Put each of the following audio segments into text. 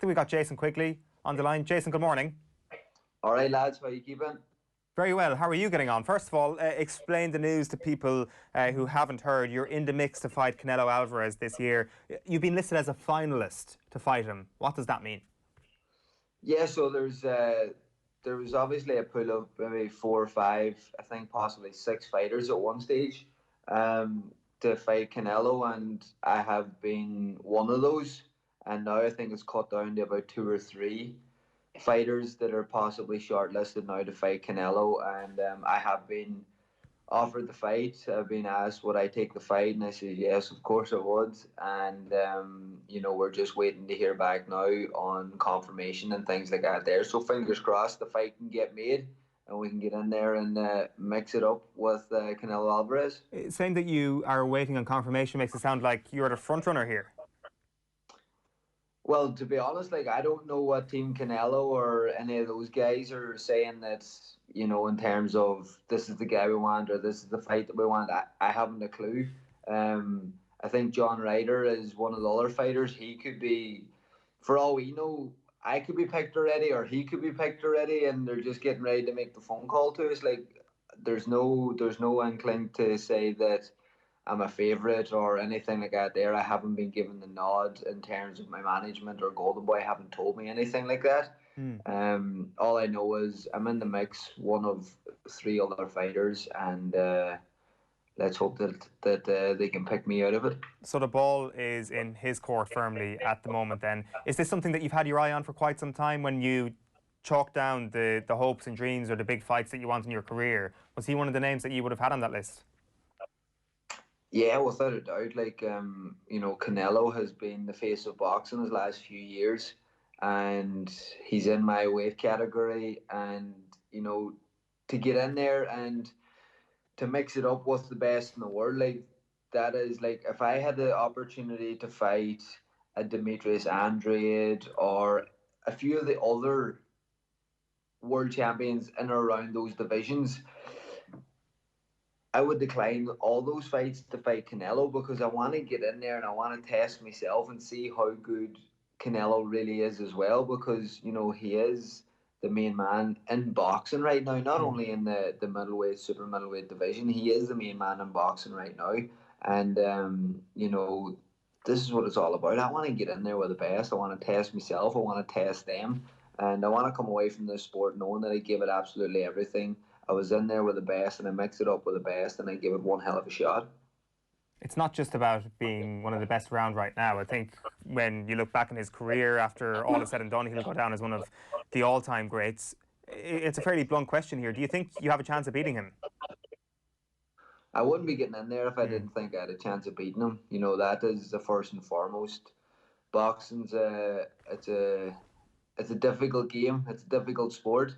think we got Jason Quigley on the line. Jason, good morning. All right, lads, how you keeping? Very well. How are you getting on? First of all, explain the news to people who haven't heard. You're in the mix to fight Canelo Alvarez this year. You've been listed as a finalist to fight him. What does that mean? Yeah, so there was obviously a pool of maybe 4 or 5, I think possibly 6 fighters at one stage to fight Canelo, and I have been one of those. And now I think it's cut down to about 2 or 3 fighters that are possibly shortlisted now to fight Canelo, and I have been offered the fight. I've been asked would I take the fight, and I said yes, of course I would. And we're just waiting to hear back now on confirmation and things like that. There, so fingers crossed the fight can get made, and we can get in there and mix it up with Canelo Alvarez. Saying that you are waiting on confirmation makes it sound like you're the front runner here. Well, to be honest, like I don't know what Team Canelo or any of those guys are saying that, in terms of this is the guy we want or this is the fight that we want. I haven't a clue. I think John Ryder is one of the other fighters. He could be, for all we know, I could be picked already or he could be picked already, and they're just getting ready to make the phone call to us. Like there's no inkling to say that I'm a favourite or anything like that there. I haven't been given the nod in terms of my management or Golden Boy haven't told me anything like that. All I know is I'm in the mix, one of 3 other fighters, and let's hope that they can pick me out of it. So the ball is in his court firmly at the moment then. Is this something that you've had your eye on for quite some time when you chalk down the hopes and dreams or the big fights that you want in your career? Was he one of the names that you would have had on that list? Yeah, without a doubt. Canelo has been the face of boxing his last few years, and he's in my weight category. And to get in there and to mix it up with the best in the world, like that is like if I had the opportunity to fight a Demetrius Andrade or a few of the other world champions in or around those divisions, I would decline all those fights to fight Canelo because I want to get in there and I want to test myself and see how good Canelo really is as well, because he is the main man in boxing right now, not only in the middleweight, super middleweight division. He is the main man in boxing right now. And this is what it's all about. I want to get in there with the best. I want to test myself. I want to test them, and I want to come away from this sport knowing that I gave it absolutely everything. I was in there with the best, and I mixed it up with the best, and I gave it one hell of a shot. It's not just about being one of the best around right now. I think when you look back in his career, after all is said and done, he'll go down as one of the all-time greats. It's a fairly blunt question here. Do you think you have a chance of beating him? I wouldn't be getting in there if I didn't think I had a chance of beating him. That is the first and foremost. Boxing's it's a difficult game. It's a difficult sport,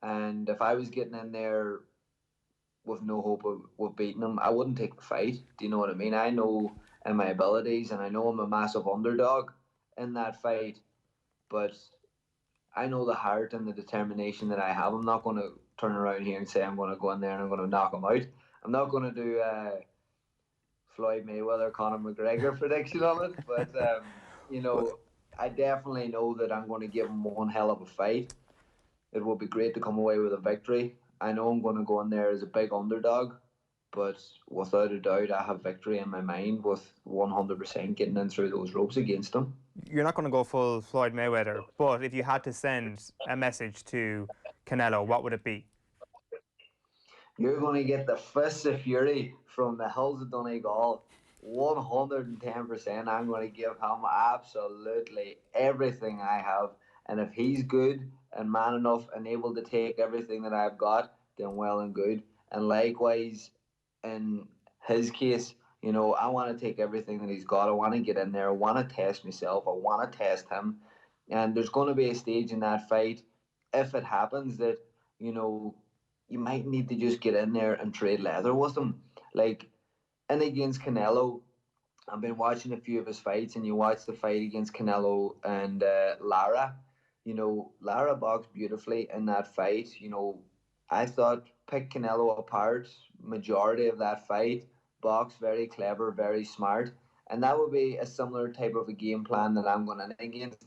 and if I was getting in there with no hope of beating him, I wouldn't take the fight. Do you know what I mean? I know in my abilities, and I know I'm a massive underdog in that fight, but I know the heart and the determination that I have. I'm not going to turn around here and say I'm going to go in there and I'm going to knock him out. I'm not going to do Floyd Mayweather, Conor McGregor prediction on it, but I definitely know that I'm going to give him one hell of a fight. It would be great to come away with a victory. I know I'm going to go in there as a big underdog, but without a doubt, I have victory in my mind with 100% getting in through those ropes against him. You're not going to go full Floyd Mayweather, but if you had to send a message to Canelo, what would it be? You're going to get the fists of fury from the hills of Donegal. 110%. I'm going to give him absolutely everything I have. And if he's good and man enough and able to take everything that I've got, then well and good. And likewise, in his case, I want to take everything that he's got. I want to get in there. I want to test myself. I want to test him. And there's going to be a stage in that fight, if it happens, that, you might need to just get in there and trade leather with him. Like, and against Canelo, I've been watching a few of his fights, and you watch the fight against Canelo and Lara. Lara boxed beautifully in that fight. I thought pick Canelo apart majority of that fight. Box very clever, very smart, and that would be a similar type of a game plan that I'm going in against.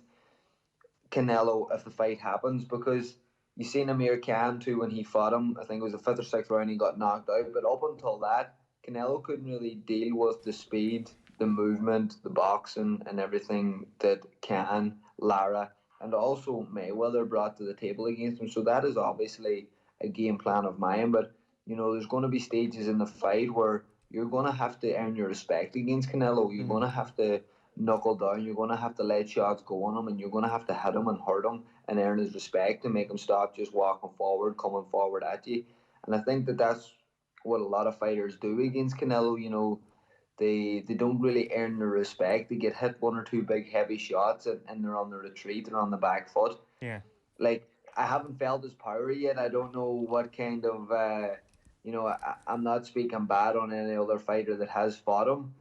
Canelo if the fight happens, because you seen Amir Khan too when he fought him. I think it was the fifth or sixth round he got knocked out. But up until that, Canelo couldn't really deal with the speed, the movement, the boxing, and everything that Khan, Lara, and also Mayweather brought to the table against him. So that is obviously a game plan of mine. But there's going to be stages in the fight where you're going to have to earn your respect against Canelo. You're going to have to knuckle down. You're going to have to let shots go on him, and you're going to have to hit him and hurt him and earn his respect and make him stop just walking forward, coming forward at you. And I think that that's what a lot of fighters do against Canelo. They don't really earn the respect. They get hit one or two big heavy shots, and they're on the retreat. They're on the back foot. Yeah. Like, I haven't felt his power yet. I don't know what kind of I'm not speaking bad on any other fighter that has fought him,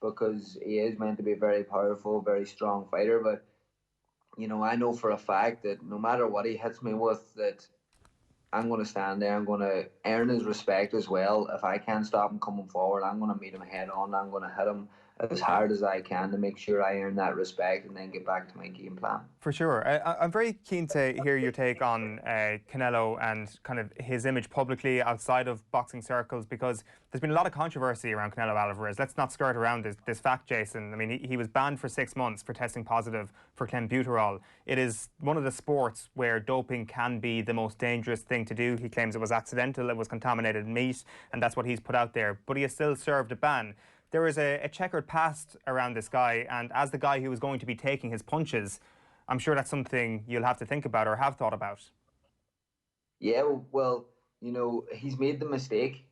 because he is meant to be a very powerful, very strong fighter. But I know for a fact that no matter what he hits me with, that I'm going to stand there. I'm going to earn his respect as well. If I can't stop him coming forward, I'm going to meet him head on. I'm going to hit him as hard as I can to make sure I earn that respect and then get back to my game plan. For sure. I'm very keen to hear your take on Canelo and kind of his image publicly outside of boxing circles, because there's been a lot of controversy around Canelo Alvarez. Let's not skirt around this fact, Jason. I mean, he was banned for 6 months for testing positive for clenbuterol. It is one of the sports where doping can be the most dangerous thing to do. He claims it was accidental, it was contaminated meat, and that's what he's put out there. But he has still served a ban. There is a checkered past around this guy, and as the guy who was going to be taking his punches, I'm sure that's something you'll have to think about or have thought about. Yeah, well, he's made the mistake,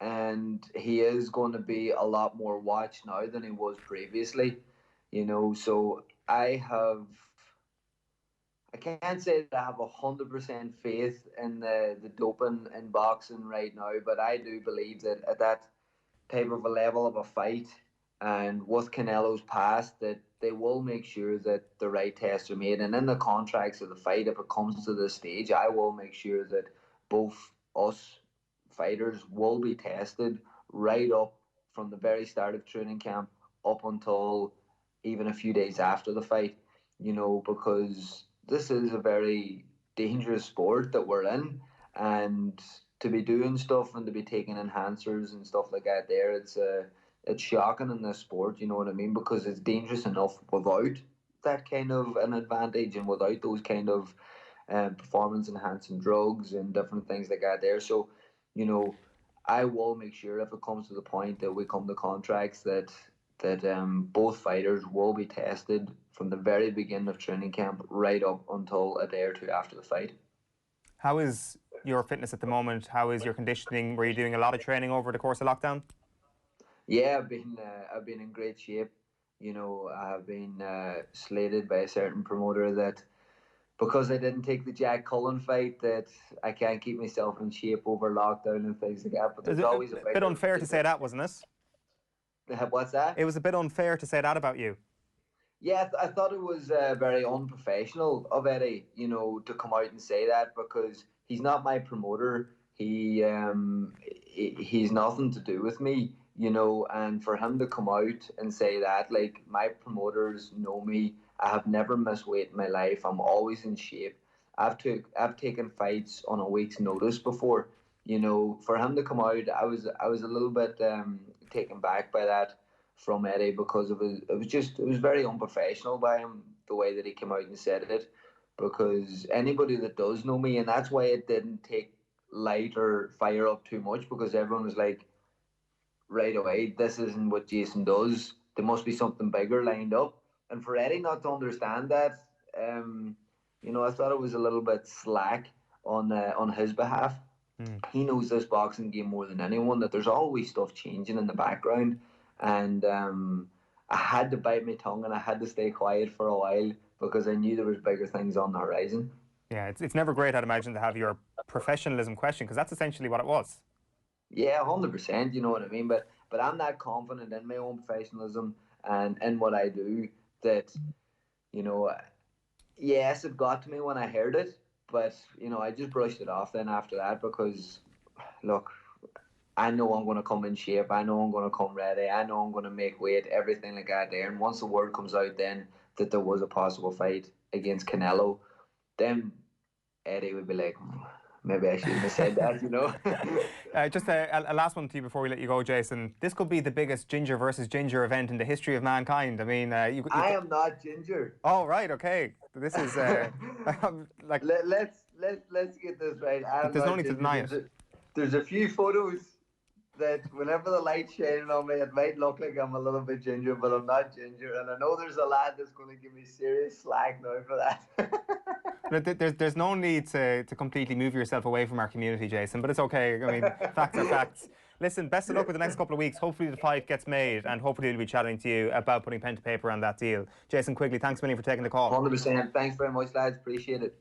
and he is going to be a lot more watched now than he was previously. So I can't say that I have 100% faith in the doping in boxing right now, but I do believe that at that type of a level of a fight, and with Canelo's past, that they will make sure that the right tests are made. And in the contracts of the fight, if it comes to this stage, I will make sure that both us fighters will be tested right up from the very start of training camp up until even a few days after the fight, because this is a very dangerous sport that we're in, and to be doing stuff and to be taking enhancers and stuff like that there, it's shocking in this sport, you know what I mean? Because it's dangerous enough without that kind of an advantage and without those kind of performance enhancing drugs and different things like that there. So, I will make sure if it comes to the point that we come to contracts that both fighters will be tested from the very beginning of training camp right up until a day or two after the fight. How is your fitness at the moment? How is your conditioning? Were you doing a lot of training over the course of lockdown? Yeah, I've been in great shape. I've been slated by a certain promoter that because I didn't take the Jack Cullen fight, that I can't keep myself in shape over lockdown and things like that. But there's always a bit unfair to say that, wasn't it? What's that? It was a bit unfair to say that about you. Yeah, I thought it was very unprofessional of Eddie, to come out and say that, because he's not my promoter. He's nothing to do with me, and for him to come out and say that, like, my promoters know me. I have never missed weight in my life. I'm always in shape. I've taken fights on a week's notice before. For him to come out, I was a little bit taken back by that from Eddie, because it was very unprofessional by him, the way that he came out and said it, because anybody that does know me, and that's why it didn't take light or fire up too much, because everyone was like, right away, this isn't what Jason does. There must be something bigger lined up. And for Eddie not to understand that, I thought it was a little bit slack on his behalf. He knows this boxing game more than anyone, that there's always stuff changing in the background. And I had to bite my tongue and I had to stay quiet for a while, because I knew there was bigger things on the horizon. Yeah, it's never great, I'd imagine, to have your professionalism questioned, because that's essentially what it was. Yeah, 100%, you know what I mean? But I'm that confident in my own professionalism and in what I do that, yes, it got to me when I heard it, but, I just brushed it off then after that, because, look, I know I'm going to come in shape. I know I'm going to come ready. I know I'm going to make weight, everything like that there. And once the word comes out then that there was a possible fight, against Canelo, then Eddie would be like, maybe I shouldn't have said that, you know. Just a last one to you before we let you go, Jason. This could be the biggest ginger versus ginger event in the history of mankind. I mean, I am not ginger. Oh, right, okay. This is like. Let's get this right. I'm There's no not need to ginger. deny it. There's a few photos that whenever the light's shining on me, it might look like I'm a little bit ginger, but I'm not ginger. And I know there's a lad that's going to give me serious slack now for that. There's no need to completely move yourself away from our community, Jason, but it's okay. I mean, facts are facts. Listen, best of luck with the next couple of weeks. Hopefully the fight gets made, and hopefully we'll be chatting to you about putting pen to paper on that deal. Jason Quigley, thanks a million for taking the call. 100%. Thanks very much, lads. Appreciate it.